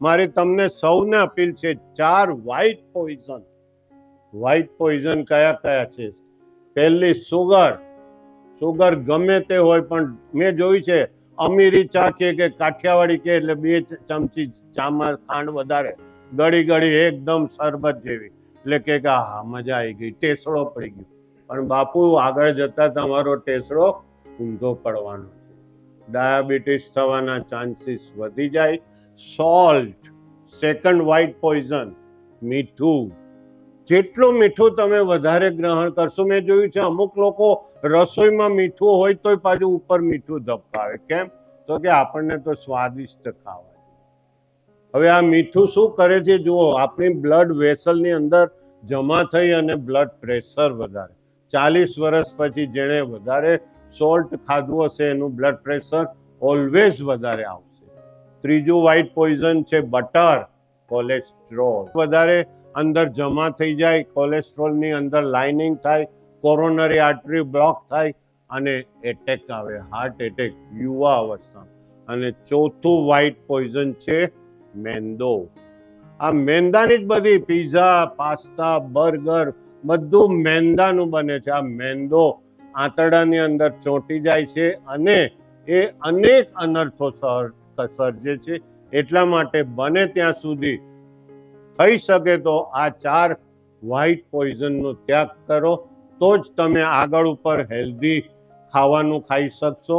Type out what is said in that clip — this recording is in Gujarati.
મારી તમને સૌને અપીલ છે, 4 વ્હાઇટ પોઈઝન કયા કયા છે? પહેલી સુગર ગમે તે હોય, પણ મેં જોયું છે અમીરી ચા કે કાઠિયાવાડી કે એટલે 2 ચમચી ચામાં ખાંડ વધારે ગળી એકદમ શરબત જેવી, એટલે કે હા મજા આવી ગઈ, ટેસડો પડી ગયો. પણ બાપુ આગળ જતા તમારો ટેસડો ઊંધો પડવાનો છે, ડાયાબિટીસ થવાના ચાન્સીસ વધી જાય. સોલ્ટ, સેકન્ડ વ્હાઇટ પોઈઝન, મીઠું. જેટલું મીઠું તમે વધારે ગ્રહણ કરશો, મેં જોયું છે અમુક લોકો રસોઈમાં મીઠું હોય તોય પાછું ઉપર મીઠું ધબકાવે. કેમ? તો કે આપણને તો સ્વાદિષ્ટ ખાવા. હવે આ મીઠું શું કરે છે જુઓ, આપણી બ્લડ વેસલની અંદર જમા થઈ અને બ્લડ પ્રેશર વધારે. 40 વર્ષ પછી જેણે વધારે સોલ્ટ ખાધું હશે એનું બ્લડ પ્રેશર ઓલવેઝ વધારે આવશે. ત્રીજું વ્હાઇટ પોઈઝન છે બટર, કોલેસ્ટ્રોલ. વધારે અંદર જમા થઈ જાય, કોલેસ્ટ્રોલની અંદર લાઇનિંગ થાય, કોરોનરી આર્ટરી બ્લોક થાય અને એટેક આવે, હાર્ટ એટેક યુવા અવસ્થા. અને ચોથું વ્હાઇટ પોઈઝન છે મેંદો. આ મેંદાની જ બધી પીઝા, પાસ્તા, બર્ગર બધું મેંદાનું બને છે. આ મેંદો આંતરડાની અંદર ચોંટી જાય છે અને એ અનેક અનર્થો સર્જે છે. એટલા માટે બને ત્યાં સુધી થઈ શકે તો આ 4 વ્હાઇટ પોઈઝનનો ત્યાગ કરો, તો જ તમે આગળ ઉપર હેલ્ધી ખાવાનું ખાઈ શકશો.